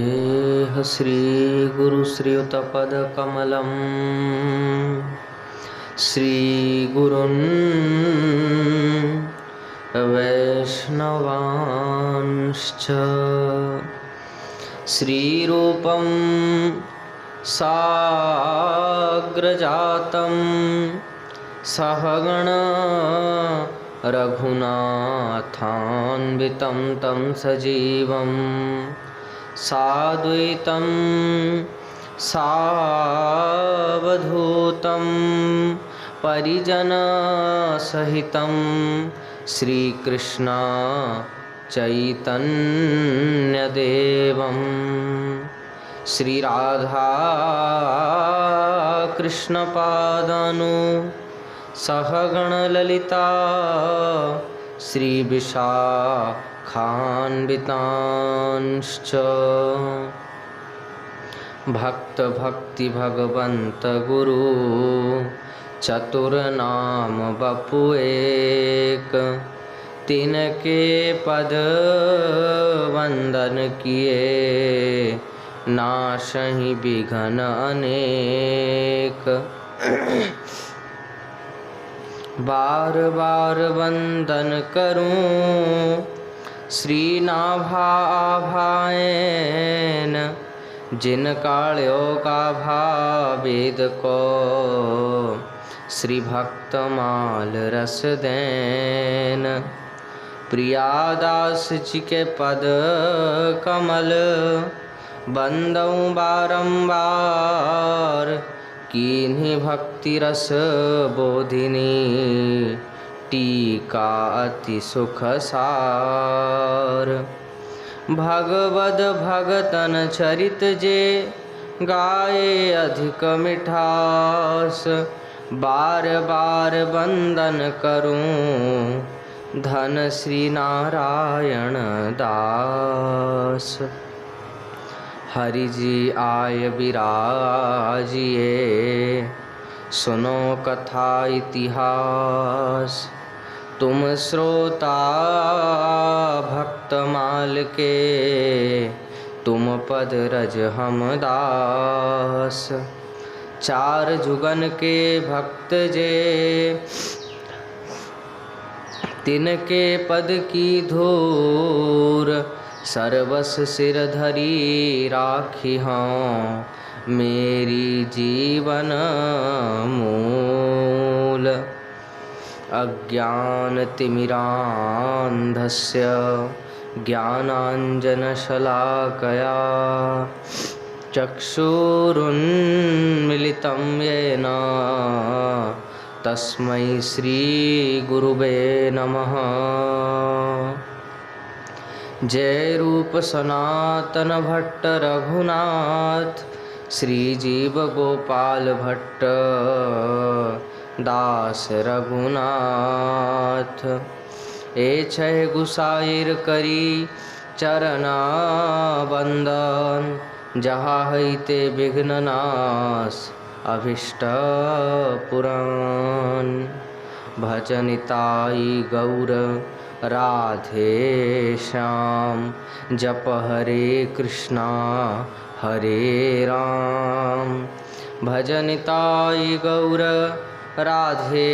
श्री गुरु श्रीयुत पद कमलम श्री गुरुन् वैष्णवांश्च श्री रूपं साग्रजातं सहगण रघुनाथान्वितं तं सजीवं साद्वैतं सावधूतं परिजनसहितं श्रीकृष्ण चैतन्यदेवं श्रीराधा कृष्णपादानु सहगणललिता श्रीविशाखान्वितांश्च भक्त भक्ति भगवंत गुरु चतुर्नाम बपु एक तिनके पद वंदन किए नाशहि विघ्न अनेक। बार बार वंदन करूं श्रीनाभायन जिन काल्यो का भावेद को श्री भक्त माल रस देन प्रियादास जी के पद कमल बंदऊं बारंबार कीन्ही भक्ति रस बोधिनी टीका अति सुख सार। भगवद भगतन चरित जे गाये अधिक मिठास बार बार वंदन करूं धन श्री नारायण दास। हरि जी आय विराजिए सुनो कथा इतिहास तुम श्रोता भक्त माल के तुम पद रज हम दास। चार जुगन के भक्त जे तिनके पद की धूर सर्वस सिर धरी राखी हूँ मेरी जीवन मूल। अज्ञान तिमिरान्धस्य ज्ञानाञ्जनशलाकया चक्षुरुन्मिलितं येन तस्मै श्री गुरुवे नमः। जय रूप सनातन भट्ट रघुनाथ श्री जीव गोपाल भट्ट दास रघुनाथ। ए छह गुसाइर करी चरना बंदन जहाँ हईते विघ्न नाश अभिष्ट पुराण। भजनिताई गौर राधे श्याम जप हरे कृष्णा हरे राम। भजनिताई गौर राधे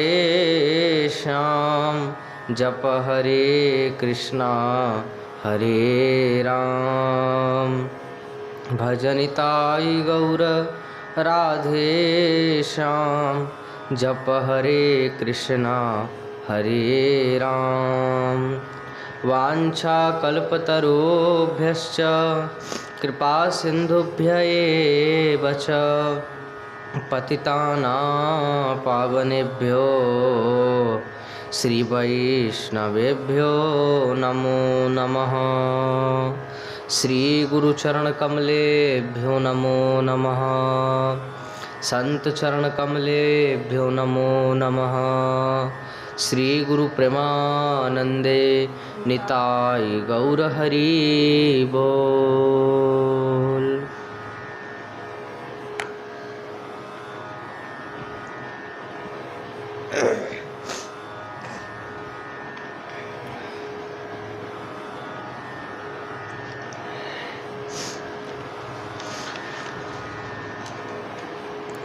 श्याम जप हरे कृष्णा हरे राम। भजनिताई गौर राधे श्याम जप हरे कृष्णा हरे राम। वाञ्छा कल्पतरुभ्यश्च कृपा सिन्धुभ्य एव च पतितानां पावनेभ्यो श्री वैष्णवेभ्यो नमो नमः। श्री गुरु चरण कमलेभ्यो नमो नमः। संत चरण कमलेभ्यो नमो नमः। श्री गुरु प्रेमानंदे निताय गौर हरि बोल।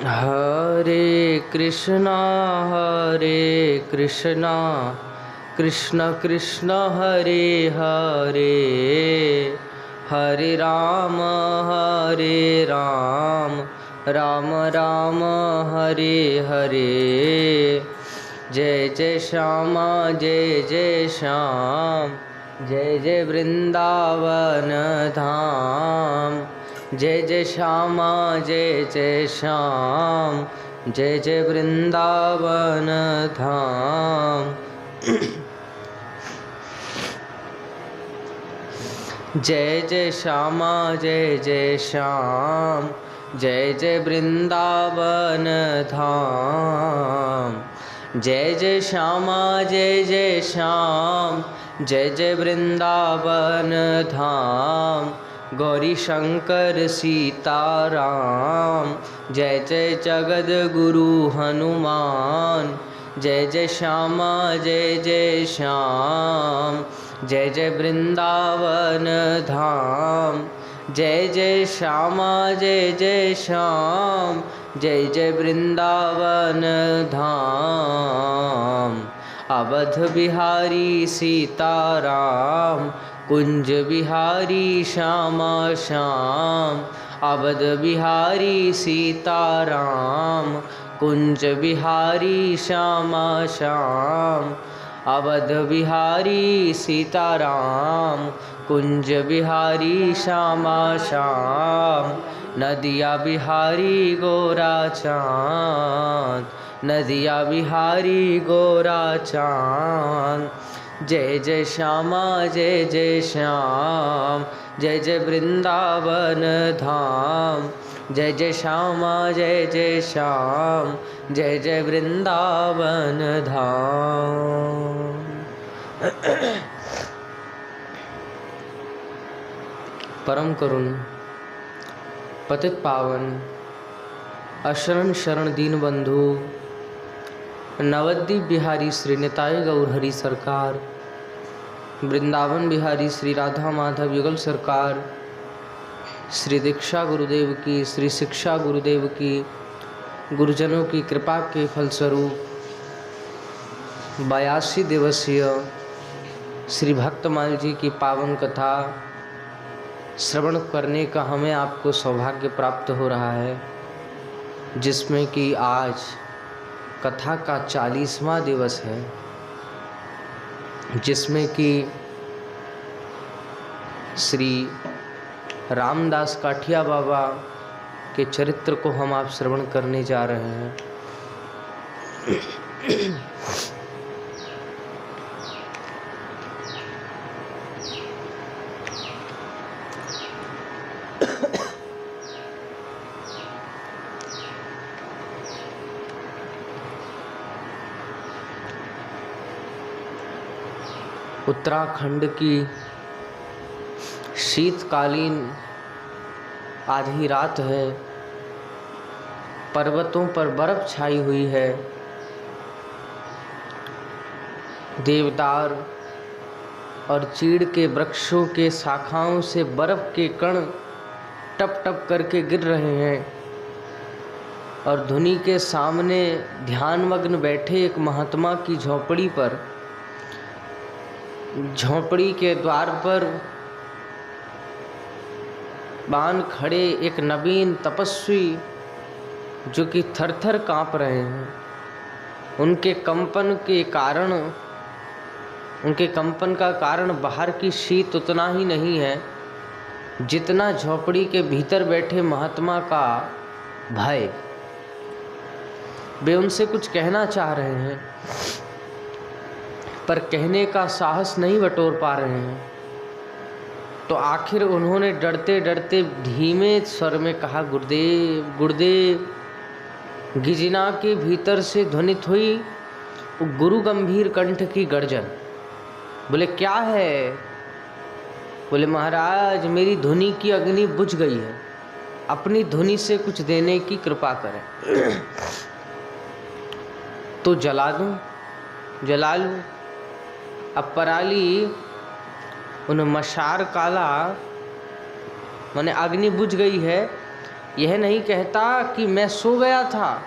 हरे कृष्णा कृष्ण कृष्ण हरे हरे, हरे राम राम राम हरे हरे। जय जय श्यामा जय जय श्याम, जय जय वृंदावन धाम। जय जय श्यामा जय जय श्याम, जय जय वृंदावन धाम। जय जय श्यामा जय जय श्याम, जय जय वृंदावन धाम। जय जय श्यामा जय जय श्याम, जय जय वृंदावन धाम। गौरी शंकर सीताराम, जय जय जगद गुरु हनुमान। जय जय श्यामा जय जय श्याम, जय जय वृंदावन धाम। जय जय श्यामा जय जय श्याम, जय जय वृंदावन धाम। अवध बिहारी सीताराम, कुंज बिहारी श्यामा श्याम। अवध बिहारी सीताराम, कुंज बिहारी श्यामा श्याम। अवध बिहारी सीताराम, कुंज बिहारी श्यामा श्याम। नदिया बिहारी गोरा चाँद, नदिया बिहारी गोरा चाँद। जय जय श्यामा जय जय श्याम, जय जय वृंदावन धाम। जय जय श्यामा जय जय श्याम, जय जय वृंदावन धाम। परम करुण पतित पावन अशरण शरण दीन बंधु नवद्वीप बिहारी श्री निताय गौर हरि सरकार, वृंदावन बिहारी श्री राधा माधव युगल सरकार, श्री दीक्षा गुरुदेव की, श्री शिक्षा गुरुदेव की, गुरुजनों की कृपा के फलस्वरूप 82 दिवसीय श्री भक्तमाल जी की पावन कथा श्रवण करने का हमें आपको सौभाग्य प्राप्त हो रहा है, जिसमें कि आज कथा का 40वां दिवस है, जिसमें कि श्री रामदास काठिया बाबा के चरित्र को हम आप श्रवण करने जा रहे हैं। उत्तराखंड की शीतकालीन आधी रात है, पर्वतों पर बर्फ छाई हुई है। देवदार और चीड़ के वृक्षों के शाखाओं से बर्फ के कण टप टप करके गिर रहे हैं और धुनी के सामने ध्यानमग्न बैठे एक महात्मा की झोपड़ी पर, झोपड़ी के द्वार पर बान खड़े एक नवीन तपस्वी जो कि थरथर काँप रहे हैं। उनके कंपन का कारण बाहर की शीत उतना ही नहीं है जितना झोपड़ी के भीतर बैठे महात्मा का भय। वे उनसे कुछ कहना चाह रहे हैं पर कहने का साहस नहीं बटोर पा रहे हैं। तो आखिर उन्होंने डरते डरते धीमे स्वर में कहा, गुरुदेव गुरुदेव। गिजना के भीतर से ध्वनित हुई गुरु गंभीर कंठ की गर्जन। बोले क्या है? बोले महाराज मेरी धुनी की अग्नि बुझ गई है, अपनी धुनी से कुछ देने की कृपा करें। तो जला दूं, जला लूं। अब पराली उन मशार काला माने अग्नि बुझ गई है, यह नहीं कहता कि मैं सो गया था,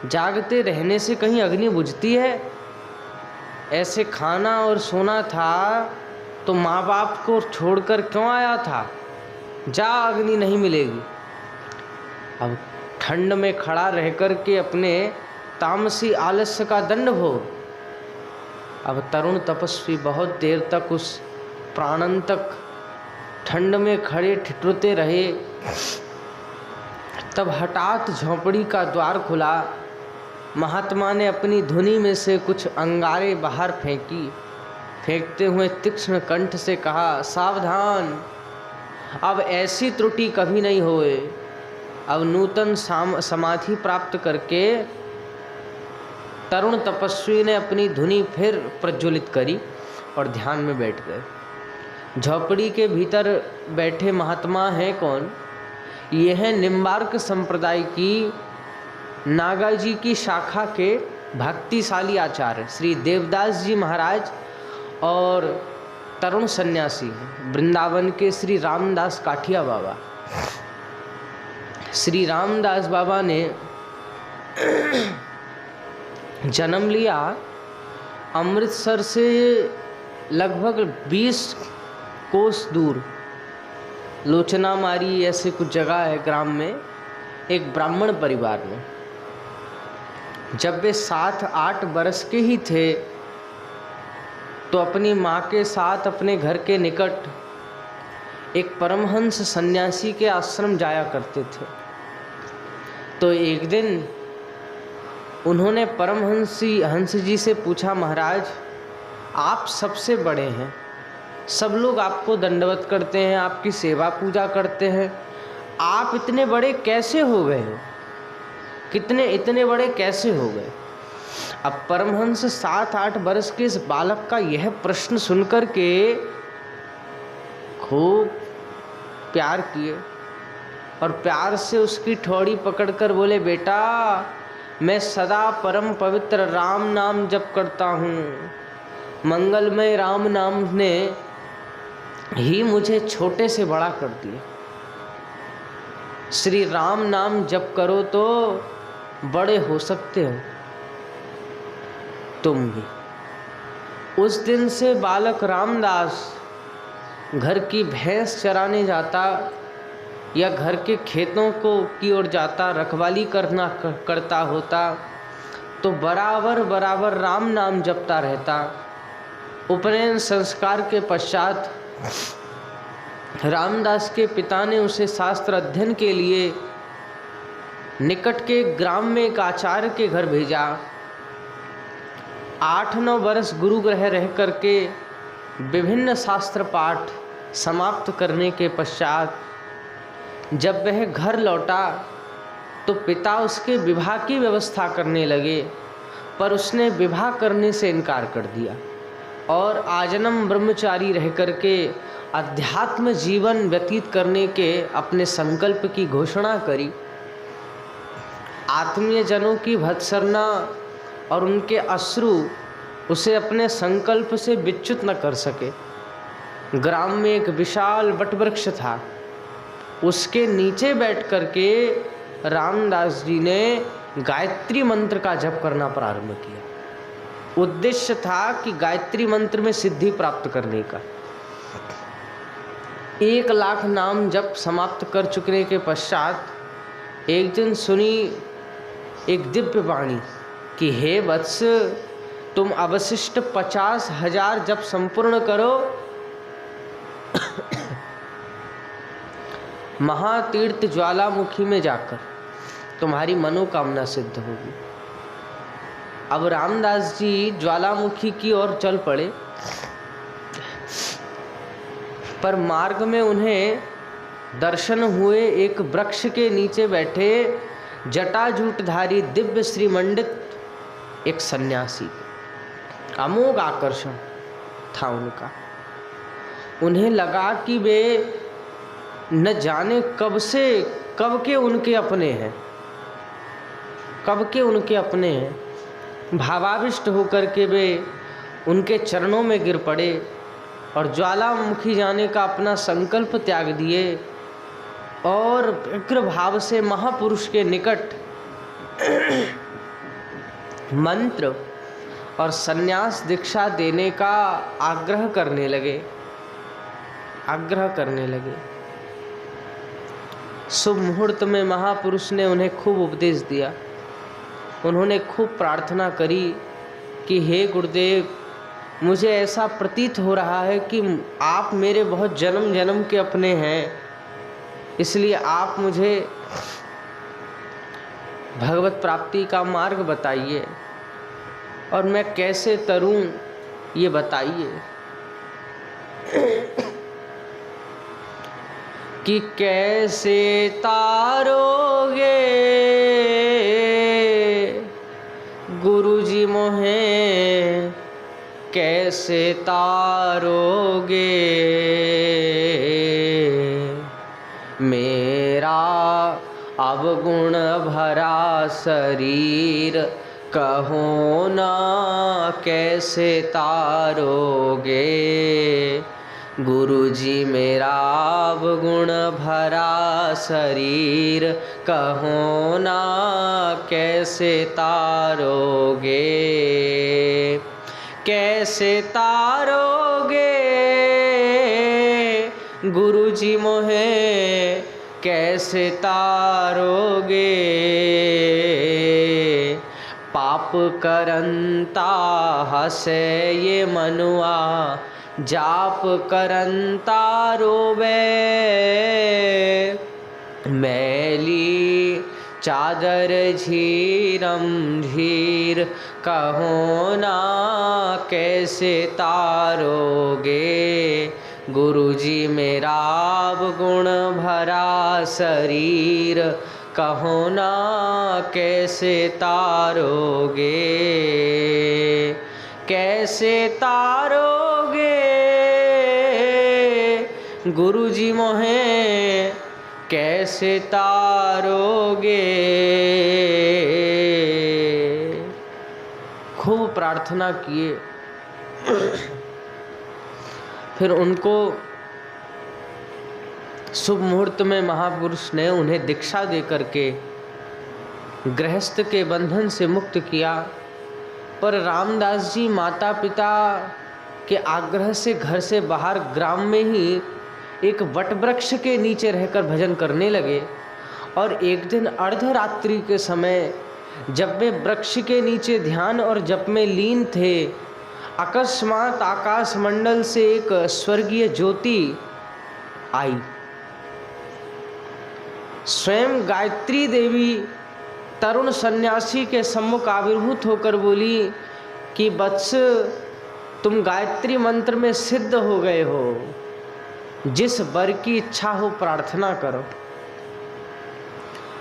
जागते रहने से कहीं अग्नि बुझती है? ऐसे खाना और सोना था तो माँ बाप को छोड़कर क्यों आया था? जा, अग्नि नहीं मिलेगी। अब ठंड में खड़ा रह कर के अपने तामसी आलस्य का दंड भोग। अब तरुण तपस्वी बहुत देर तक उस प्राणांतक ठंड में खड़े ठिठुरते रहे। तब हठात झोंपड़ी का द्वार खुला। महात्मा ने अपनी धुनी में से कुछ अंगारे बाहर फेंकी। फेंकते हुए तीक्ष्ण कंठ से कहा, सावधान, अब ऐसी त्रुटि कभी नहीं होए। अब नूतन समाधि प्राप्त करके तरुण तपस्वी ने अपनी धुनी फिर प्रज्वलित करी और ध्यान में बैठ गए। झोपड़ी के भीतर बैठे महात्मा हैं कौन? ये हैं निम्बार्क संप्रदाय की नागाजी की शाखा के भक्तिशाली आचार्य श्री देवदास जी महाराज और तरुण सन्यासी वृंदावन के श्री रामदास काठिया बाबा। श्री रामदास बाबा ने जन्म लिया अमृतसर से लगभग 20 कोस दूर, लोचना मारी ऐसे कुछ जगह है ग्राम में, एक ब्राह्मण परिवार में। जब वे 7-8 बरस के ही थे तो अपनी माँ के साथ अपने घर के निकट एक परमहंस सन्यासी के आश्रम जाया करते थे। तो एक दिन उन्होंने हंस जी से पूछा, महाराज आप सबसे बड़े हैं, सब लोग आपको दंडवत करते हैं, आपकी सेवा पूजा करते हैं, आप इतने बड़े कैसे हो गए हो? इतने बड़े कैसे हो गए? अब परमहंस 7-8 बरस के इस बालक का यह प्रश्न सुनकर के खूब प्यार किए और प्यार से उसकी ठोड़ी पकड़कर बोले, बेटा मैं सदा परम पवित्र राम नाम जप करता हूँ। मंगलमय राम नाम ने ही मुझे छोटे से बड़ा कर दिया। श्री राम नाम जप करो तो बड़े हो सकते हो तुम भी। उस दिन से बालक रामदास घर की भैंस चराने जाता या घर के खेतों की ओर जाता, रखवाली करता होता तो बराबर राम नाम जपता रहता। उपनयन संस्कार के पश्चात रामदास के पिता ने उसे शास्त्र अध्ययन के लिए निकट के ग्राम में एक आचार्य के घर भेजा। 8-9 बरस गुरुगृह रह करके विभिन्न शास्त्र पाठ समाप्त करने के पश्चात जब वह घर लौटा तो पिता उसके विवाह की व्यवस्था करने लगे, पर उसने विवाह करने से इनकार कर दिया और आजन्म ब्रह्मचारी रह करके अध्यात्म जीवन व्यतीत करने के अपने संकल्प की घोषणा करी। आत्मीय जनों की भत्सरना और उनके अश्रु उसे अपने संकल्प से विच्युत न कर सके। ग्राम में एक विशाल वटवृक्ष था, उसके नीचे बैठ करके रामदास जी ने गायत्री मंत्र का जप करना प्रारंभ किया। उद्देश्य था कि गायत्री मंत्र में सिद्धि प्राप्त करने का। 1 लाख नाम जप समाप्त कर चुकने के पश्चात एक दिन सुनी एक दिव्य वाणी कि हे वत्स, तुम अवशिष्ट 50,000 जप संपूर्ण करो, महातीर्थ ज्वालामुखी में जाकर तुम्हारी मनोकामना सिद्ध होगी। अब रामदास जी ज्वालामुखी की ओर चल पड़े, पर मार्ग में उन्हें दर्शन हुए एक वृक्ष के नीचे बैठे जटाजूटधारी दिव्य श्रीमंडित एक सन्यासी। अमोघ आकर्षण था उनका। उन्हें लगा कि वे न जाने कब के उनके अपने हैं। भावाविष्ट होकर के वे उनके चरणों में गिर पड़े और ज्वालामुखी जाने का अपना संकल्प त्याग दिए और व्यग्र भाव से महापुरुष के निकट मंत्र और संन्यास दीक्षा देने का आग्रह करने लगे। शुभ मुहूर्त में महापुरुष ने उन्हें खूब उपदेश दिया। उन्होंने खूब प्रार्थना करी कि हे गुरुदेव, मुझे ऐसा प्रतीत हो रहा है कि आप मेरे बहुत जन्म जन्म के अपने हैं, इसलिए आप मुझे भगवत प्राप्ति का मार्ग बताइए और मैं कैसे तरूं ये बताइए। कि कैसे तारोगे गुरुजी मोहे, कैसे तारोगे मेरा अवगुण भरा शरीर, कहो ना कैसे तारोगे गुरुजी मेरा अवगुण भरा शरीर, कहो ना कैसे तारोगे। कैसे तारोगे गुरुजी मोहे, कैसे तारोगे पाप करंता हसे ये मनुआ, जाप करंता रोवे मैली चादर झीरम झीर, कहो ना कैसे तारोगे गुरुजी मेरा अवगुण भरा शरीर, कहो ना कैसे तारोगे। कैसे तारोगे गुरुजी मोहे, कैसे तारोगे। खूब प्रार्थना किए। फिर उनको शुभ मुहूर्त में महापुरुष ने उन्हें दीक्षा दे करके गृहस्थ के बंधन से मुक्त किया। पर रामदास जी माता पिता के आग्रह से घर से बाहर ग्राम में ही एक वटवृक्ष के नीचे रहकर भजन करने लगे। और एक दिन अर्धरात्रि के समय जब वे वृक्ष के नीचे ध्यान और जप में लीन थे, अकस्मात आकाश मंडल से एक स्वर्गीय ज्योति आई। स्वयं गायत्री देवी तरुण सन्यासी के सम्मुख आविर्भूत होकर बोली कि वत्स, तुम गायत्री मंत्र में सिद्ध हो गए हो, जिस वर की इच्छा हो प्रार्थना करो।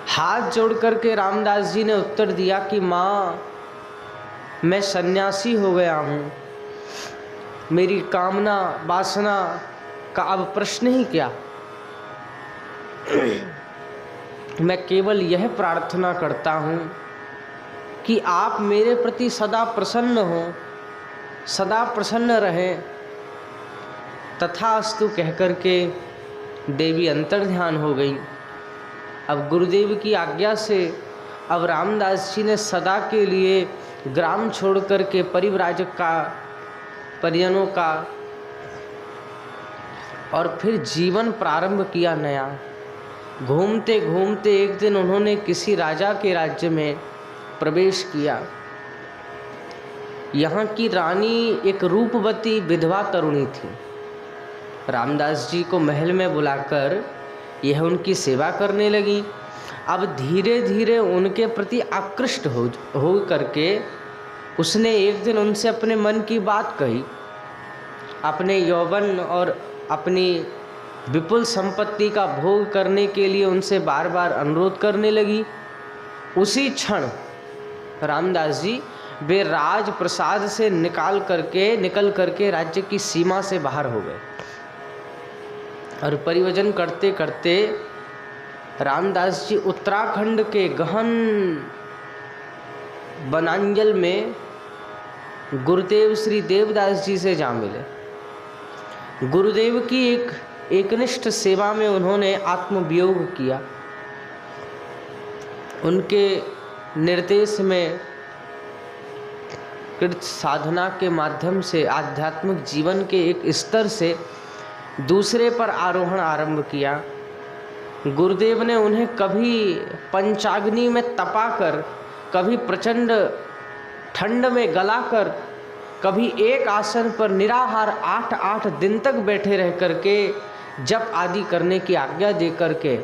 हाथ जोड़ करके रामदास जी ने उत्तर दिया कि माँ, मैं सन्यासी हो गया हूँ, मेरी कामना वासना का अब प्रश्न ही क्या। मैं केवल यह प्रार्थना करता हूँ कि आप मेरे प्रति सदा प्रसन्न हो, सदा प्रसन्न रहें। तथास्तु कह करके देवी अंतर्ध्यान हो गई। अब गुरुदेव की आज्ञा से अब रामदास जी ने सदा के लिए ग्राम छोड़ करके परिव्राजक का, परिजनों का और फिर जीवन प्रारंभ किया नया। घूमते घूमते एक दिन उन्होंने किसी राजा के राज्य में प्रवेश किया। यहाँ की रानी एक रूपवती विधवा तरुणी थी। रामदास जी को महल में बुलाकर यह उनकी सेवा करने लगी। अब धीरे धीरे उनके प्रति आकृष्ट हो करके उसने एक दिन उनसे अपने मन की बात कही। अपने यौवन और अपनी विपुल संपत्ति का भोग करने के लिए उनसे बार बार अनुरोध करने लगी। उसी क्षण रामदास जी वे राज प्रसाद से निकल करके राज्य की सीमा से बाहर हो गए। और परिवजन करते करते रामदास जी उत्तराखंड के गहन वनांचल में गुरुदेव श्री देवदास जी से जा मिले। गुरुदेव की एक एकनिष्ठ सेवा में उन्होंने आत्मवियोग किया। उनके निर्देश में कृत साधना के माध्यम से आध्यात्मिक जीवन के एक स्तर से दूसरे पर आरोहण आरंभ किया। गुरुदेव ने उन्हें कभी पंचाग्नि में तपाकर, कभी प्रचंड ठंड में गलाकर, कभी एक आसन पर निराहार 8-8 दिन तक बैठे रह करके जप आदि करने की आज्ञा दे करके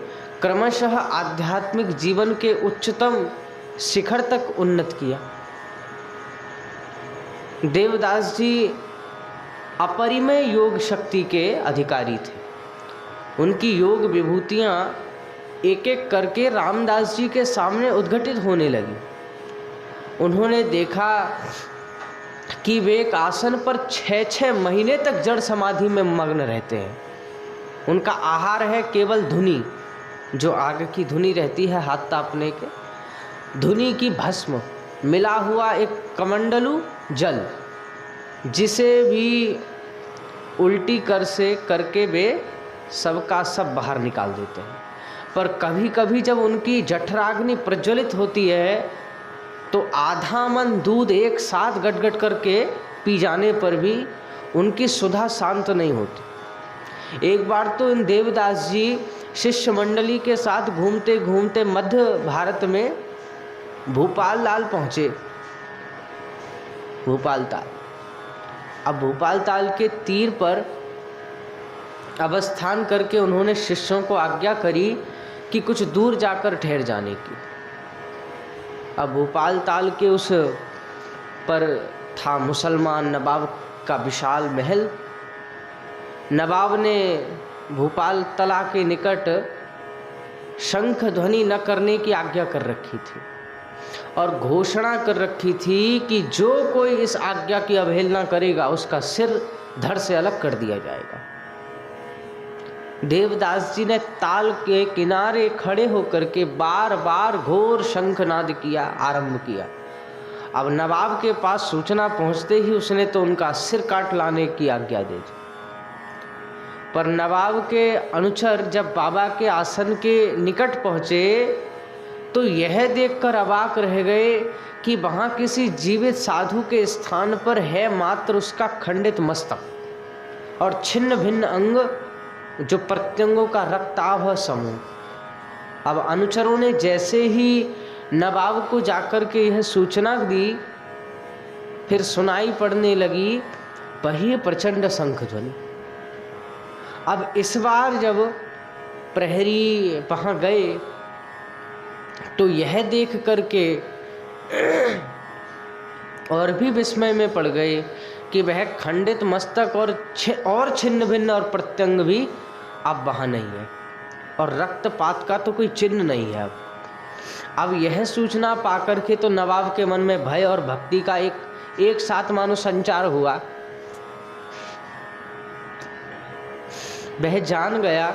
क्रमशः आध्यात्मिक जीवन के उच्चतम शिखर तक उन्नत किया। देवदास जी अपरिमेय योग शक्ति के अधिकारी थे। उनकी योग विभूतियाँ एक एक करके रामदास जी के सामने उद्घटित होने लगी। उन्होंने देखा कि वे एक आसन पर 6-6 महीने तक जड़ समाधि में मग्न रहते हैं। उनका आहार है केवल धुनी, जो आग की धुनी रहती है हाथ तापने के, धुनी की भस्म मिला हुआ एक कमंडलू जल, जिसे भी उल्टी करके वे सबका सब बाहर निकाल देते हैं। पर कभी कभी जब उनकी जठराग्नि प्रज्वलित होती है तो आधा मन दूध एक साथ गट करके पी जाने पर भी उनकी सुधा शांत नहीं होती। एक बार तो इन देवदास जी शिष्य मंडली के साथ घूमते घूमते मध्य भारत में भूपाल ताल पहुँचे। भूपाल ताल, अब भूपाल ताल के तीर पर अवस्थान करके उन्होंने शिष्यों को आज्ञा करी कि कुछ दूर जाकर ठहर जाने की। अब भोपाल ताल के उस पर था मुसलमान नवाब का विशाल महल। नवाब ने भोपाल तला के निकट शंख ध्वनि न करने की आज्ञा कर रखी थी और घोषणा कर रखी थी कि जो कोई इस आज्ञा की अवहेलना करेगा उसका सिर धड़ से अलग कर दिया जाएगा। देवदास जी ने ताल के किनारे खड़े होकर के बार बार घोर शंखनाद किया आरंभ किया। अब नवाब के पास सूचना पहुंचते ही उसने तो उनका सिर काट लाने की आज्ञा दे दी। पर नवाब के अनुचर जब बाबा के आसन के निकट पहुंचे तो यह देखकर अवाक रह गए कि वहां किसी जीवित साधु के स्थान पर है मात्र उसका खंडित मस्तक और छिन्न भिन्न अंग, जो प्रत्यंगों का रक्ताभ समूह। अब अनुचरों ने जैसे ही नवाब को जाकर के यह सूचना दी, फिर सुनाई पड़ने लगी वही प्रचंड शंख ध्वनि। अब इस बार जब प्रहरी वहां गए तो यह देख करके और भी विस्मय में पड़ गए कि वह खंडित मस्तक और छिन्न भिन्न और प्रत्यंग भी अब वहाँ नहीं है और रक्तपात का तो कोई चिन्ह नहीं है। अब यह सूचना पाकर के तो नवाब के मन में भय और भक्ति का एक साथ मानो संचार हुआ। वह जान गया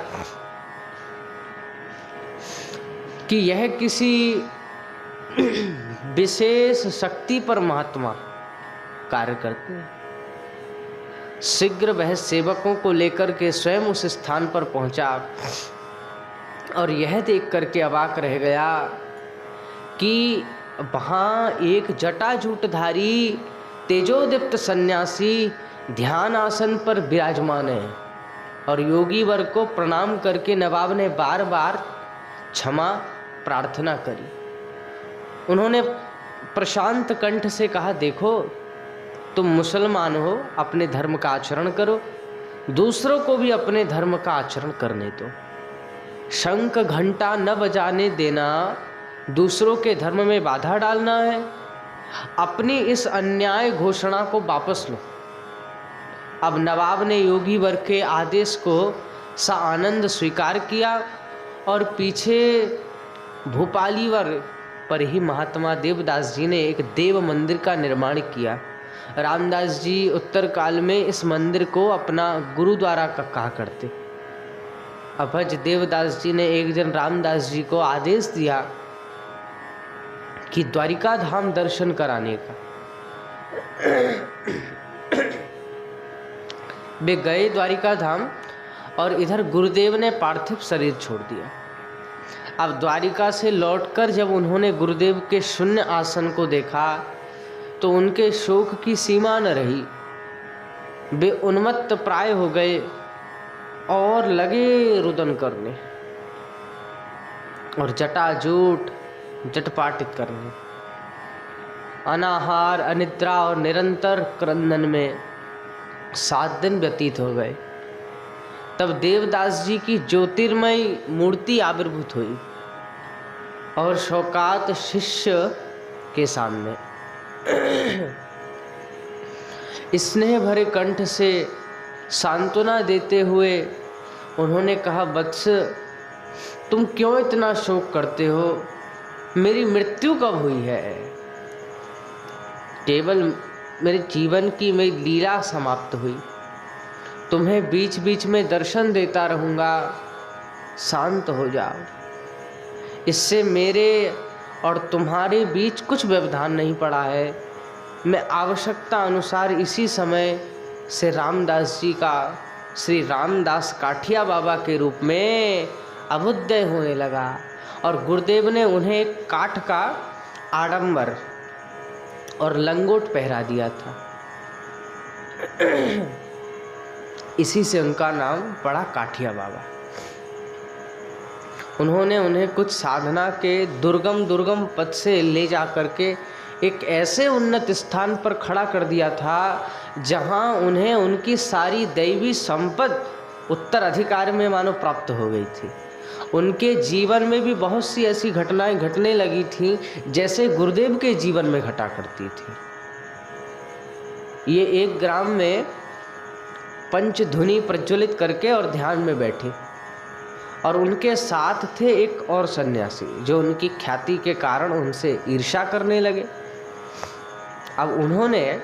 कि यह किसी विशेष शक्ति पर महात्मा कार्य करते हैं। शीघ्र वह सेवकों को लेकर के स्वयं उस स्थान पर पहुंचा और यह देख करके अवाक रह गया कि वहाँ एक जटाजूटधारी तेजोदीप्त सन्यासी ध्यान आसन पर विराजमान है। और योगी वर्ग को प्रणाम करके नवाब ने बार बार क्षमा प्रार्थना करी। उन्होंने प्रशांत कंठ से कहा, देखो तुम मुसलमान हो, अपने धर्म का आचरण करो, दूसरों को भी अपने धर्म का आचरण करने दो। शंख घंटा न बजाने देना दूसरों के धर्म में बाधा डालना है। अपनी इस अन्याय घोषणा को वापस लो। अब नवाब ने योगी वर्ग के आदेश को सानंद स्वीकार किया और पीछे भोपाली वर्ग पर ही महात्मा देवदास जी ने एक देव मंदिर का निर्माण किया। रामदास जी उत्तर काल में इस मंदिर को अपना गुरुद्वारा का कहा करते। अभज देवदास जी ने एक दिन रामदास जी को आदेश दिया कि द्वारिका धाम दर्शन कराने का। वे गए द्वारिका धाम और इधर गुरुदेव ने पार्थिव शरीर छोड़ दिया। अब द्वारिका से लौटकर जब उन्होंने गुरुदेव के शून्य आसन को देखा तो उनके शोक की सीमा न रही। वे उन्मत्त प्राय हो गए और लगे रुदन करने और जटाजूट जटपाटित करने, अनाहार अनिद्रा और निरंतर क्रंदन में 7 दिन व्यतीत हो गए। तब देवदास जी की ज्योतिर्मय मूर्ति आविर्भूत हुई और शौकात शिष्य के सामने स्नेह भरे कंठ से सांत्वना देते हुए उन्होंने कहा, वत्स तुम क्यों इतना शोक करते हो? मेरी मृत्यु कब हुई है? केवल मेरे जीवन की मेरी लीला समाप्त हुई। तुम्हें बीच बीच में दर्शन देता रहूँगा, शांत हो जाओ। इससे मेरे और तुम्हारे बीच कुछ व्यवधान नहीं पड़ा है। मैं आवश्यकता अनुसार इसी समय से रामदास जी का श्री रामदास काठिया बाबा के रूप में अभ्युदय होने लगा और गुरुदेव ने उन्हें एक काठ का आडंबर और लंगोट पहरा दिया था। इसी से उनका नाम पड़ा काठिया बाबा। उन्होंने उन्हें कुछ साधना के दुर्गम पद से ले जा करके एक ऐसे उन्नत स्थान पर खड़ा कर दिया था जहां उन्हें उनकी सारी दैवी संपत्ति उत्तराधिकार में मानो प्राप्त हो गई थी। उनके जीवन में भी बहुत सी ऐसी घटनाएं घटने लगी थीं जैसे गुरुदेव के जीवन में घटा करती थी। ये एक ग्राम में पंचधुनी प्रज्वलित करके और ध्यान में बैठे और उनके साथ थे एक और सन्यासी जो उनकी ख्याति के कारण उनसे ईर्ष्या करने लगे। अब उन्होंने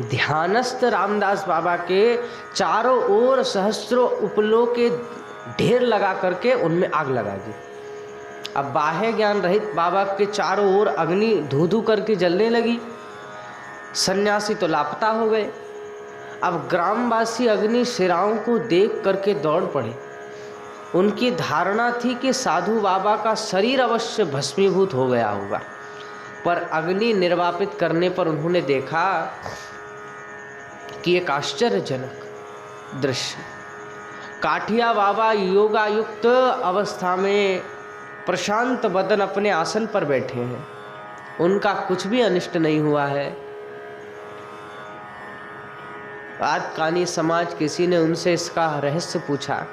ध्यानस्थ रामदास बाबा के चारों ओर सहस्त्रों उपलों के ढेर लगा करके उनमें आग लगा दी। अब बाह्य ज्ञान रहित बाबा के चारों ओर अग्नि धू धू करके जलने लगी। सन्यासी तो लापता हो गए। अब ग्रामवासी अग्नि शिराओं को देख करके दौड़ पड़े। उनकी धारणा थी कि साधु बाबा का शरीर अवश्य भस्मीभूत हो गया होगा, पर अग्नि निर्वापित करने पर उन्होंने देखा कि एक आश्चर्यजनक दृश्य, काठिया बाबा योगायुक्त अवस्था में प्रशांत बदन अपने आसन पर बैठे हैं। उनका कुछ भी अनिष्ट नहीं हुआ है। आदकानी समाज किसी ने उनसे इसका रहस्य पूछा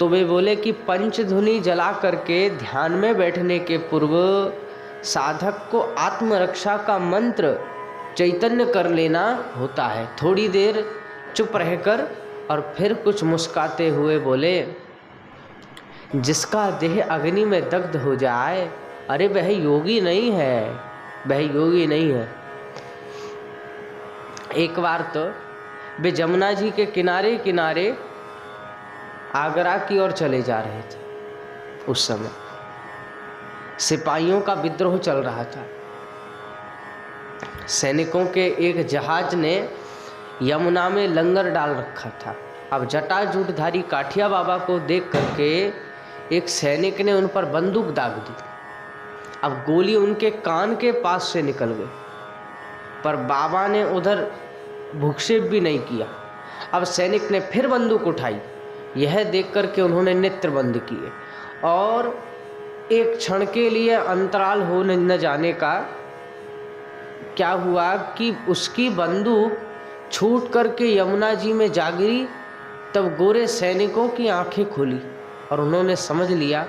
तो वे बोले कि पंचधुनी जला करके ध्यान में बैठने के पूर्व साधक को आत्मरक्षा का मंत्र चैतन्य कर लेना होता है। थोड़ी देर चुप रहकर और फिर कुछ मुस्काते हुए बोले, जिसका देह अग्नि में दग्ध हो जाए, अरे वह योगी नहीं है, वह योगी नहीं है। एक बार तो वे जमुना जी के किनारे किनारे आगरा की ओर चले जा रहे थे। उस समय सिपाहियों का विद्रोह चल रहा था। सैनिकों के एक जहाज ने यमुना में लंगर डाल रखा था। अब जटाजूटधारी काठिया बाबा को देख करके एक सैनिक ने उन पर बंदूक दाग दी। अब गोली उनके कान के पास से निकल गई, पर बाबा ने उधर भूक्षेप भी नहीं किया। अब सैनिक ने फिर बंदूक उठाई। यह देख करके उन्होंने नेत्र बंद किए और एक क्षण के लिए अंतराल हो न जाने का क्या हुआ कि उसकी बंदूक छूट करके यमुना जी में जा गिरी। तब गोरे सैनिकों की आंखें खुली और उन्होंने समझ लिया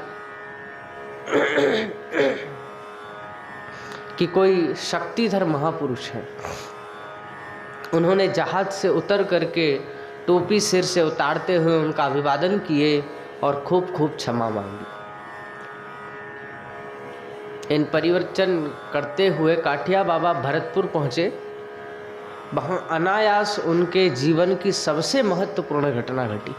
कि कोई शक्तिधर महापुरुष है। उन्होंने जहाज से उतर करके टोपी सिर से उतारते हुए उनका अभिवादन किए और खूब खूब क्षमा मांगी। इन परिवर्तन करते हुए काठिया बाबा भरतपुर पहुँचे। वहाँ अनायास उनके जीवन की सबसे महत्वपूर्ण घटना घटी।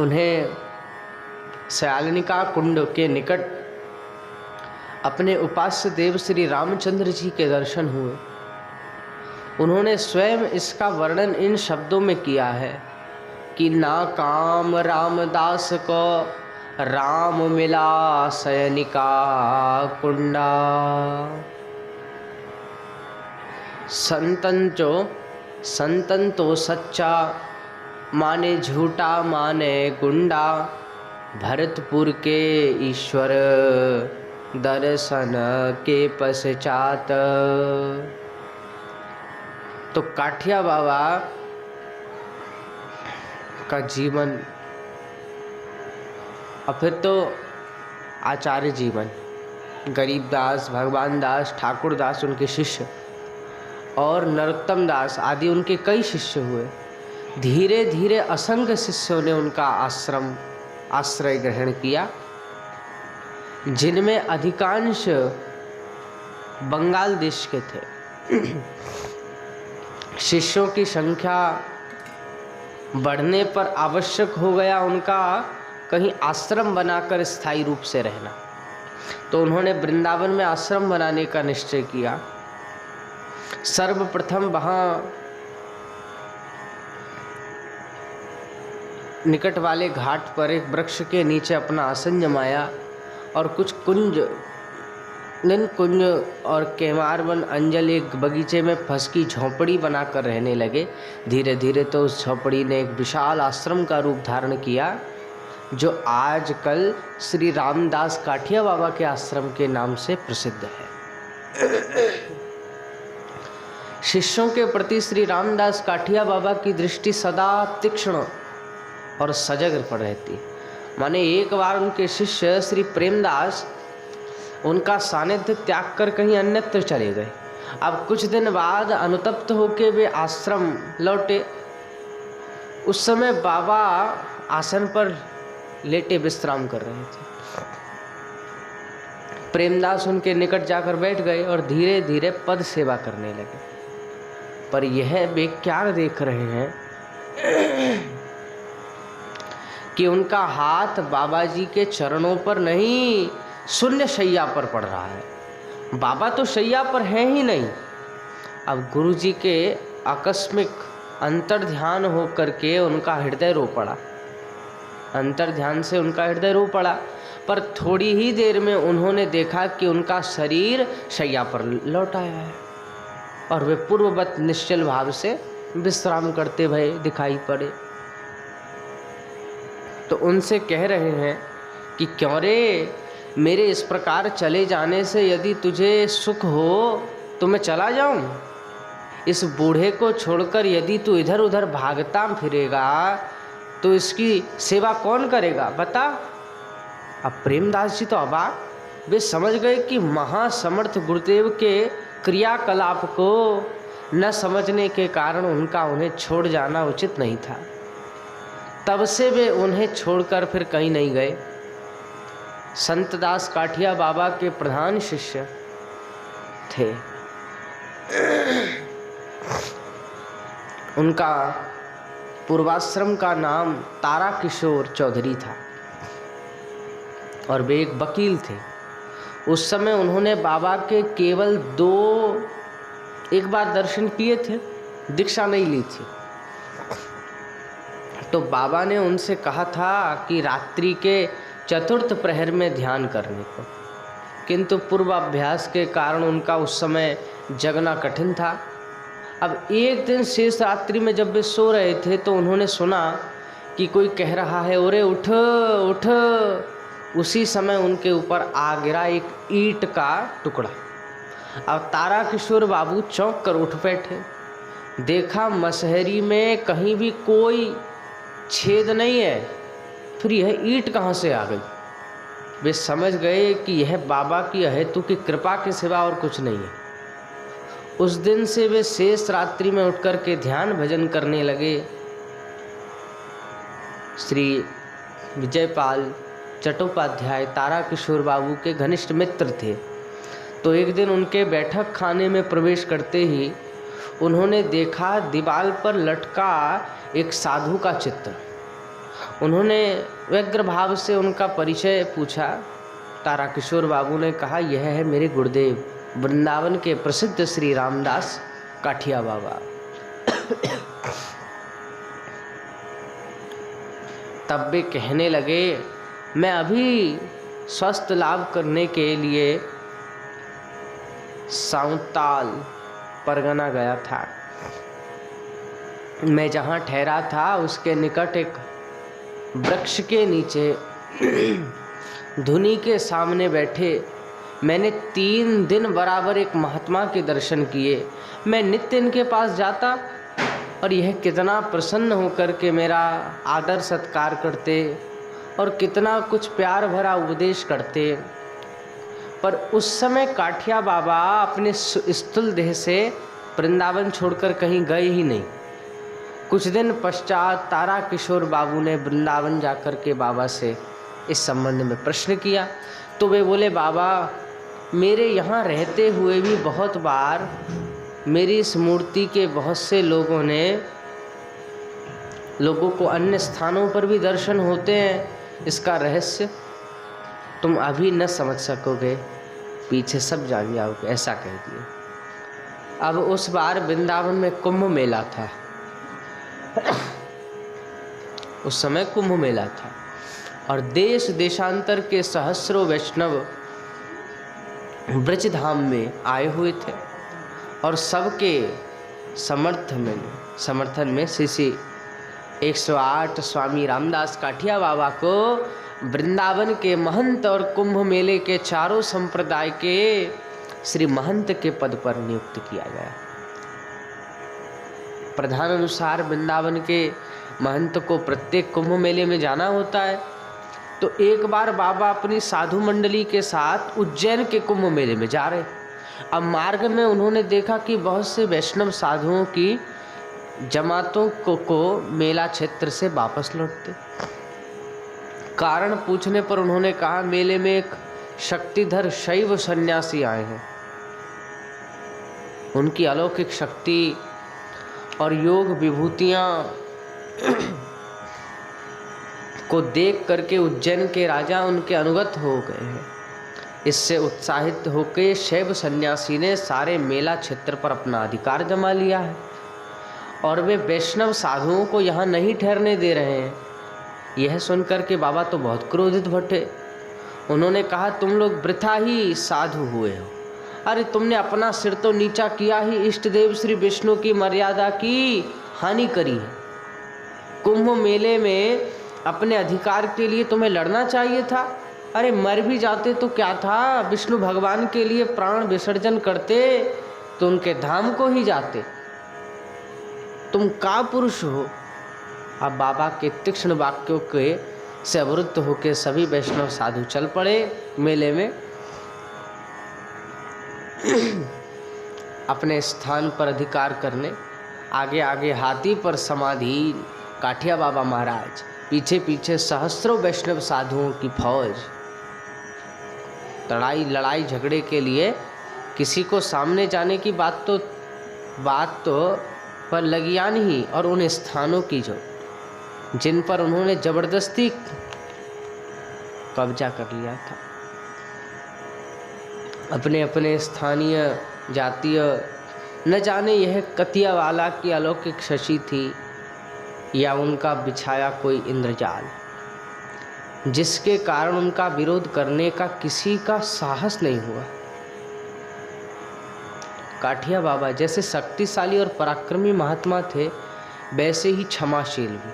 उन्हें शयालिका कुंड के निकट अपने उपास्य देव श्री रामचंद्र जी के दर्शन हुए उन्होंने स्वयं इसका वर्णन इन शब्दों में किया है कि ना काम रामदास को राम मिला सयनिका कुंडा। संतन तो सच्चा माने झूठा माने गुंडा, भरतपुर के ईश्वर दर्शन के पश्चात। तो काठिया बाबा का जीवन और फिर तो आचार्य जीवन, गरीबदास, भगवान दास, ठाकुर दास उनके शिष्य और नरोत्तम दास आदि उनके कई शिष्य हुए। धीरे धीरे असंख्य शिष्यों ने उनका आश्रय ग्रहण किया, जिनमें अधिकांश बंगाल देश के थे। शिष्यों की संख्या बढ़ने पर आवश्यक हो गया उनका कहीं आश्रम बनाकर स्थायी रूप से रहना। तो उन्होंने वृंदावन में आश्रम बनाने का निश्चय किया। सर्वप्रथम वहाँ निकट वाले घाट पर एक वृक्ष के नीचे अपना आसन जमाया और कुछ कुंज और केमारवन अंजल एक बगीचे में फंसकी झोंपड़ी बनाकर रहने लगे। धीरे धीरे तो उस झोंपड़ी ने एक विशाल आश्रम का रूप धारण किया, जो आजकल श्री रामदास काठिया बाबा के आश्रम के नाम से प्रसिद्ध है। शिष्यों के प्रति श्री रामदास काठिया बाबा की दृष्टि सदा तीक्ष्ण और सजग पर रहती। माने एक बार उनके शिष्य श्री प्रेमदास उनका सानिध्य त्याग कर कहीं अन्यत्र चले गए। अब कुछ दिन बाद अनुतप्त होकर वे आश्रम लौटे। उस समय बाबा आसन पर लेटे विश्राम कर रहे थे। प्रेमदास उनके निकट जाकर बैठ गए और धीरे धीरे पद सेवा करने लगे। पर यह वे क्या देख रहे हैं कि उनका हाथ बाबा जी के चरणों पर नहीं, शून्य शैया पर पड़ रहा है। बाबा तो शैया पर है ही नहीं। अब गुरु जी के आकस्मिक अंतर्ध्यान होकर के उनका हृदय रो पड़ा। अंतर्ध्यान से उनका हृदय रो पड़ा, पर थोड़ी ही देर में उन्होंने देखा कि उनका शरीर शैया पर लौट आया है और वे पूर्ववत निश्चल भाव से विश्राम करते भय दिखाई पड़े। तो उनसे कह रहे हैं कि क्यों रे, मेरे इस प्रकार चले जाने से यदि तुझे सुख हो तो मैं चला जाऊं। इस बूढ़े को छोड़कर यदि तू इधर उधर भागता फिरेगा तो इसकी सेवा कौन करेगा, बता। अब प्रेमदास जी तो अबाक, वे समझ गए कि महासमर्थ गुरुदेव के क्रियाकलाप को न समझने के कारण उन्हें छोड़ जाना उचित नहीं था। तब से वे उन्हें छोड़कर फिर कहीं नहीं गए। संतदास काठिया बाबा के प्रधान शिष्य थे। उनका पूर्वाश्रम का नाम तारा किशोर चौधरी था और वे एक वकील थे। उस समय उन्होंने बाबा के केवल एक बार दर्शन किए थे, दीक्षा नहीं ली थी। तो बाबा ने उनसे कहा था कि रात्रि के चतुर्थ प्रहर में ध्यान करने को, किंतु पूर्वाभ्यास के कारण उनका उस समय जगना कठिन था। अब एक दिन शेष रात्रि में जब वे सो रहे थे तो उन्होंने सुना कि कोई कह रहा है, ओरे उठ उठ। उसी समय उनके ऊपर आ गिरा एक ईंट का टुकड़ा। अब तारा किशोर बाबू चौंक कर उठ बैठे। देखा मसहरी में कहीं भी कोई छेद नहीं है, फिर यह ईंट कहाँ से आ गई। वे समझ गए कि यह बाबा की अहेतु की कृपा के सिवा और कुछ नहीं है। उस दिन से वे शेष रात्रि में उठकर के ध्यान भजन करने लगे। श्री विजयपाल चट्टोपाध्याय तारा किशोर बाबू के घनिष्ठ मित्र थे। तो एक दिन उनके बैठक खाने में प्रवेश करते ही उन्होंने देखा दीवार पर लटका एक साधु का चित्र। उन्होंने व्यग्र भाव से उनका परिचय पूछा। तारा किशोर बाबू ने कहा, यह है मेरे गुरुदेव, वृंदावन के प्रसिद्ध श्री रामदास काठिया बाबा। तब वे कहने लगे, मैं अभी स्वास्थ्य लाभ करने के लिए सांवताल परगना गया था। मैं जहाँ ठहरा था उसके निकट एक वृक्ष के नीचे धुनी के सामने बैठे मैंने 3 दिन बराबर एक महात्मा के दर्शन किए। मैं नित्य इनके पास जाता और यह कितना प्रसन्न होकर के मेरा आदर सत्कार करते और कितना कुछ प्यार भरा उपदेश करते। पर उस समय काठिया बाबा अपने स्थूल देह से वृंदावन छोड़कर कहीं गए ही नहीं। कुछ दिन पश्चात तारा किशोर बाबू ने वृंदावन जाकर के बाबा से इस संबंध में प्रश्न किया, तो वे बोले, बाबा मेरे यहाँ रहते हुए भी बहुत बार मेरी इस मूर्ति के बहुत से लोगों को अन्य स्थानों पर भी दर्शन होते हैं। इसका रहस्य तुम अभी न समझ सकोगे, पीछे सब जान जाओगे, ऐसा कह दिए। अब उस बार वृंदावन में कुंभ मेला था। उस समय कुंभ मेला था और देश देशांतर के सहस्रों वैष्णव ब्रज धाम में आए हुए थे और सबके समर्थन में श्री 108 स्वामी रामदास काठिया बाबा को वृंदावन के महंत और कुंभ मेले के चारों संप्रदाय के श्री महंत के पद पर नियुक्त किया गया। प्रधान अनुसार वृंदावन के महंत को प्रत्येक कुंभ मेले में जाना होता है। तो एक बार बाबा अपनी साधु मंडली के साथ उज्जैन के कुंभ मेले में जा रहे। अब मार्ग में उन्होंने देखा कि बहुत से वैष्णव साधुओं की जमातों को मेला क्षेत्र से वापस लौटते। कारण पूछने पर उन्होंने कहा, मेले में एक शक्तिधर शैव सन्यासी आए हैं। उनकी अलौकिक शक्ति और योग विभूतियां को देख करके उज्जैन के राजा उनके अनुगत हो गए हैं। इससे उत्साहित होकर शैव सन्यासी ने सारे मेला क्षेत्र पर अपना अधिकार जमा लिया है और वे वैष्णव साधुओं को यहाँ नहीं ठहरने दे रहे हैं। यह सुनकर के बाबा तो बहुत क्रोधित भटे। उन्होंने कहा, तुम लोग वृथा ही साधु हुए हो। अरे तुमने अपना सिर तो नीचा किया ही इष्ट देव श्री विष्णु की मर्यादा की हानि करी है। कुंभ मेले में अपने अधिकार के लिए तुम्हें लड़ना चाहिए था। अरे मर भी जाते तो क्या था, विष्णु भगवान के लिए प्राण विसर्जन करते तो उनके धाम को ही जाते। तुम का पुरुष हो। अब बाबा के तीक्ष्ण वाक्यों के से अवरुद्ध होकर सभी वैष्णव साधु चल पड़े मेले में। अपने स्थान पर अधिकार करने। आगे आगे हाथी पर समाधीन काठिया बाबा महाराज, पीछे पीछे सहस्रों वैष्णव साधुओं की फौज। लड़ाई झगड़े के लिए किसी को सामने जाने की बात तो पर लगिया नहीं। और उन स्थानों की जिन पर उन्होंने जबरदस्ती कब्जा कर लिया था। अपने अपने स्थानीय जातीय न जाने यह कतियावाला की अलौकिक शशि थी या उनका बिछाया कोई इंद्रजाल, जिसके कारण उनका विरोध करने का किसी का साहस नहीं हुआ। काठिया बाबा जैसे शक्तिशाली और पराक्रमी महात्मा थे, वैसे ही क्षमाशील भी।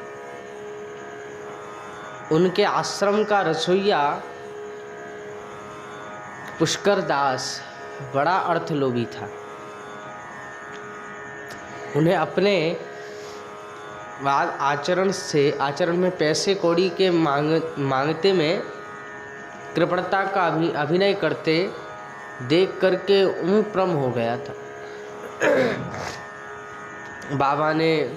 उनके आश्रम का रसोइया पुष्कर दास बड़ा अर्थलोभी था। उन्हें अपने आचरण में पैसे कौड़ी के मांगते में कृपणता का अभिनय करते देख करके प्रम हो गया था। बाबा ने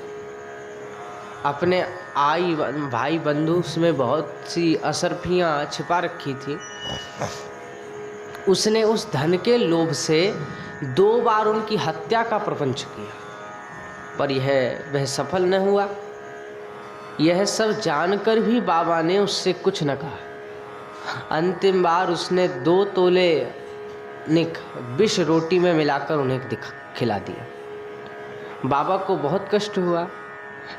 अपने भाई बंधु में बहुत सी असरफियाँ छिपा रखी थी। उसने उस धन के लोभ से 2 बार उनकी हत्या का प्रपंच किया, पर वह सफल न हुआ। यह सब जानकर भी बाबा ने उससे कुछ न कहा। अंतिम बार उसने 2 तोले निक विष रोटी में मिलाकर उन्हें खिला दिया। बाबा को बहुत कष्ट हुआ।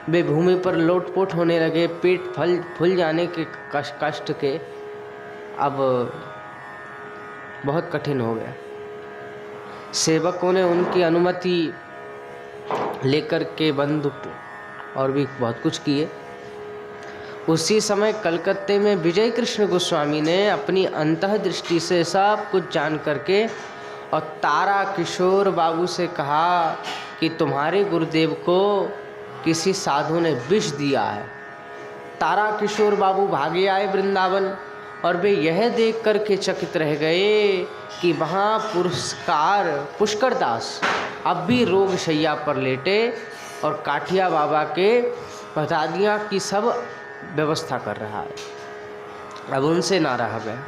वे भूमि पर लोटपोट होने लगे, पेट फूल जाने के कष्ट के अब बहुत कठिन हो गया। सेवकों ने उनकी अनुमति लेकर के बंदूक और भी बहुत कुछ किए। उसी समय कलकत्ते में विजय कृष्ण गोस्वामी ने अपनी अंतर्दृष्टि से सब कुछ जान करके और तारा किशोर बाबू से कहा कि तुम्हारे गुरुदेव को किसी साधु ने विष दिया है। तारा किशोर बाबू भागे आए वृंदावन और वे यह देख कर के चकित रह गए कि वहाँ पुष्कर दास अब भी रोग शैया पर लेटे और काठिया बाबा के बता दिया कि सब व्यवस्था कर रहा है। अब उनसे ना रहा गया।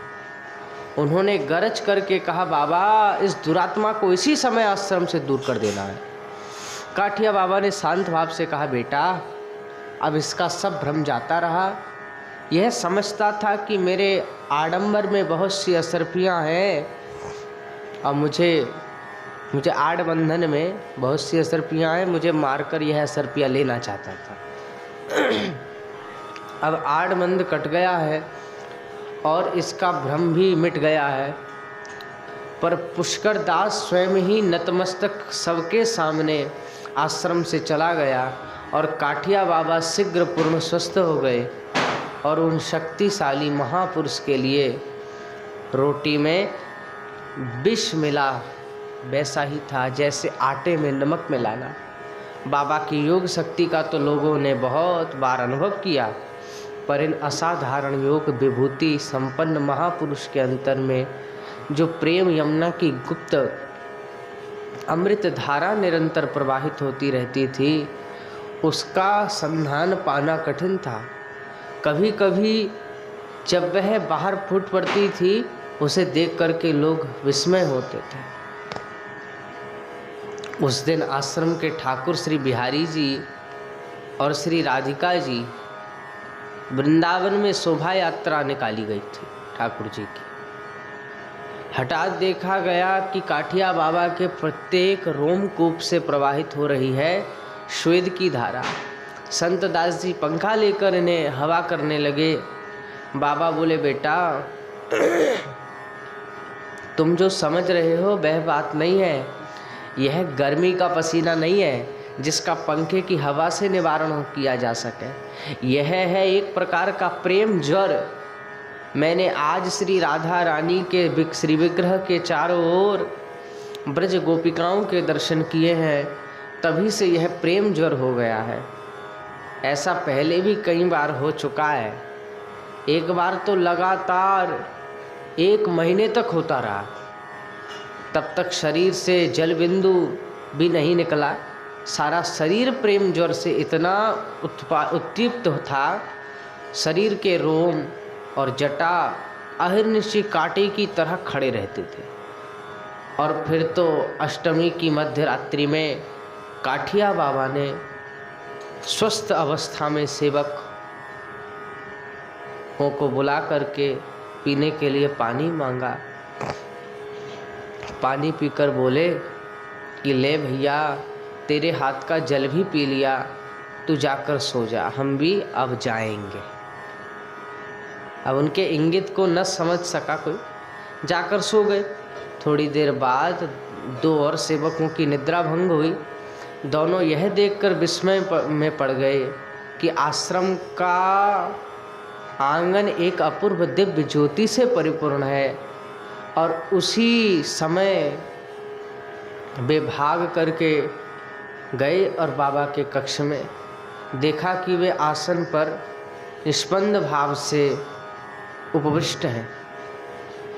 उन्होंने गरज करके कहा, बाबा इस दुरात्मा को इसी समय आश्रम से दूर कर देना है। काठिया बाबा ने शांत भाव से कहा, बेटा अब इसका सब भ्रम जाता रहा। यह समझता था कि मेरे आडंबर में बहुत सी असरपियाँ हैं और मुझे आड़ बंधन में बहुत सी असरपियाँ हैं, मुझे मारकर यह असरपियाँ लेना चाहता था। अब आड़ बंध कट गया है और इसका भ्रम भी मिट गया है। पर पुष्कर दास स्वयं ही नतमस्तक सबके सामने आश्रम से चला गया और काठिया बाबा शीघ्र पूर्ण स्वस्थ हो गए और उन शक्तिशाली महापुरुष के लिए रोटी में विष मिला वैसा ही था जैसे आटे में नमक मिलाना। बाबा की योग शक्ति का तो लोगों ने बहुत बार अनुभव किया, पर इन असाधारण योग विभूति संपन्न महापुरुष के अंतर में जो प्रेम यमुना की गुप्त अमृत धारा निरंतर प्रवाहित होती रहती थी, उसका संधान पाना कठिन था। कभी कभी जब वह बाहर फूट पड़ती थी, उसे देख करके लोग विस्मय होते थे। उस दिन आश्रम के ठाकुर श्री बिहारी जी और श्री राधिका जी वृंदावन में शोभा यात्रा निकाली गई थी ठाकुर जी की। हठात देखा गया कि काठिया बाबा के प्रत्येक रोमकूप से प्रवाहित हो रही है श्वेत की धारा। संत दास जी पंखा लेकर इन्हें हवा करने लगे। बाबा बोले, बेटा तुम जो समझ रहे हो वह बात नहीं है। यह गर्मी का पसीना नहीं है जिसका पंखे की हवा से निवारण किया जा सके। यह है एक प्रकार का प्रेम ज्वर। मैंने आज श्री राधा रानी के श्री विग्रह के चारों ओर ब्रज गोपिकाओं के दर्शन किए हैं, तभी से यह प्रेम ज्वर हो गया है। ऐसा पहले भी कई बार हो चुका है। एक बार तो लगातार 1 महीने तक होता रहा, तब तक शरीर से जल बिंदु भी नहीं निकला। सारा शरीर प्रेम ज्वर से इतना उत्दीप्त था, शरीर के रोम और जटा अहिर्निशी कांटे की तरह खड़े रहते थे। और फिर तो अष्टमी की मध्य रात्रि में काठिया बाबा ने स्वस्थ अवस्था में सेवकों को बुला करके पीने के लिए पानी मांगा। पानी पीकर बोले कि ले भैया, तेरे हाथ का जल भी पी लिया, तू जाकर सो जा, हम भी अब जाएंगे। अब उनके इंगित को न समझ सका कोई, जाकर सो गए। थोड़ी देर बाद 2 और सेवकों की निद्रा भंग हुई। दोनों यह देखकर विस्मय में पड़ गए कि आश्रम का आंगन एक अपूर्व दिव्य ज्योति से परिपूर्ण है। और उसी समय वे भाग करके गए और बाबा के कक्ष में देखा कि वे आसन पर निष्पन्द भाव से उपविष्ट हैं,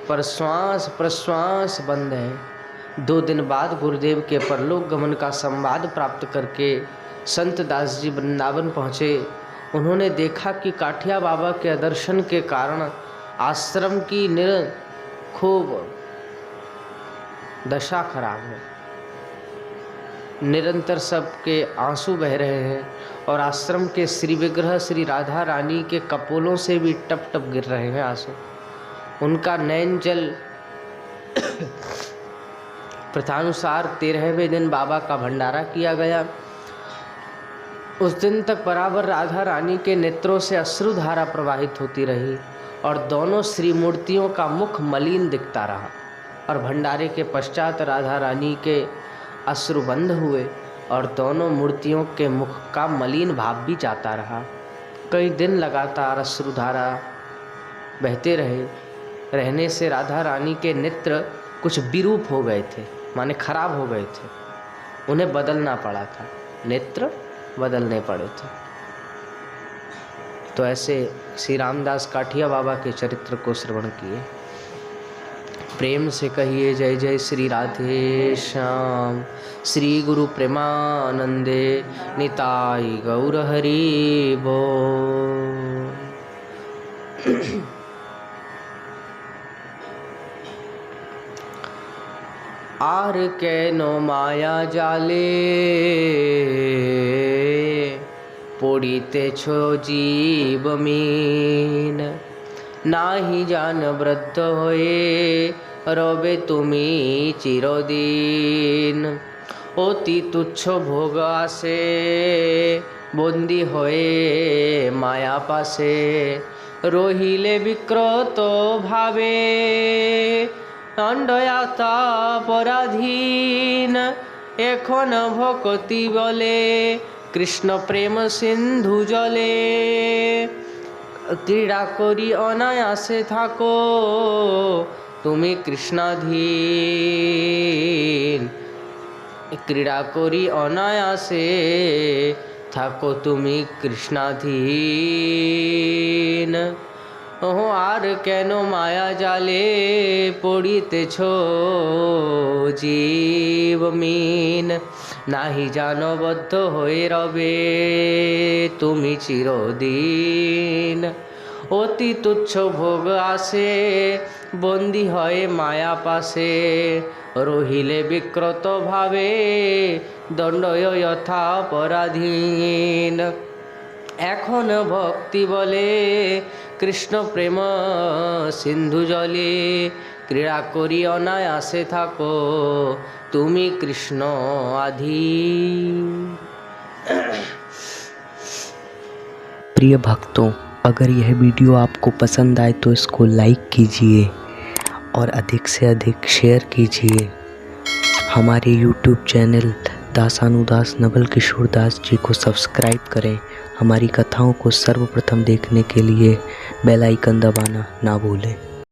पर श्वास प्रश्वास बंद है। 2 दिन बाद गुरुदेव के परलोक गमन का संवाद प्राप्त करके संत दास जी वृंदावन पहुँचे। उन्होंने देखा कि काठिया बाबा के दर्शन के कारण आश्रम की खूब दशा खराब है। निरंतर सबके आंसू बह रहे हैं और आश्रम के श्री विग्रह श्री राधा रानी के कपोलों से भी टप टप गिर रहे हैं आंसू। उनका नयन जल प्रथानुसार 13वें दिन बाबा का भंडारा किया गया उस दिन तक बराबर राधा रानी के नेत्रों से अश्रुधारा प्रवाहित होती रही और दोनों श्री मूर्तियों का मुख मलिन दिखता रहा। और भंडारे के पश्चात राधा रानी के अश्रु बंद हुए और दोनों मूर्तियों के मुख का मलिन भाव भी जाता रहा। कई दिन लगातार अश्रुधारा बहते रहने से राधा रानी के नेत्र कुछ विरूप हो गए थे, माने खराब हो गए थे, उन्हें बदलना पड़ा था, नेत्र बदलने पड़े थे। तो ऐसे श्री रामदास काठिया बाबा के चरित्र को श्रवण किए। प्रेम से कहिए जय जय श्री राधे श्याम। श्री गुरु प्रेमानंदे निताई गौर हरि बोल। आर केनो माया जाले पड़ितेछ जीव मीन, नाही जान वृद्ध होए रबे तुमी चिरदिन। অতি তুচ্ছ ভোগ আসে বন্দি হয়ে মায়া পাশে, রহিলে বিক্রত ভাবে দণ্ডয়াতা পরাধীন। এখন ভকতি বলে কৃষ্ণ প্রেম সিন্ধু জলে, ক্রীড়া করি অনায়াসে থাকো তুমি কৃষ্ণাধীন। ক্রীড়া করি অনায়াসে থাকো তুমি কৃষ্ণাধীন। ওহ আর কেন মায়া জালে পড়িতেছ জীবমিন, নাহি জানো বদ্ধ হয়ে রবে তুমি চিরদিন। অতি তুচ্ছ ভোগ আসে বন্দি হয় মায়া পাশে, রহিলে বিক্রত ভাবে দণ্ড যথা পরাধীন। এখন ভক্তি বলে কৃষ্ণ প্রেম সিন্ধু জলে, ক্রীড়া করি অনায়াসে থাকো তুমি কৃষ্ণ আধীন। प्रिय भक्तों, अगर यह वीडियो आपको पसंद आए तो इसको लाइक कीजिए और अधिक से अधिक शेयर कीजिए। हमारे YouTube चैनल दासानुदास नवल किशोर दास जी को सब्सक्राइब करें। हमारी कथाओं को सर्वप्रथम देखने के लिए बेल आइकन दबाना ना भूलें।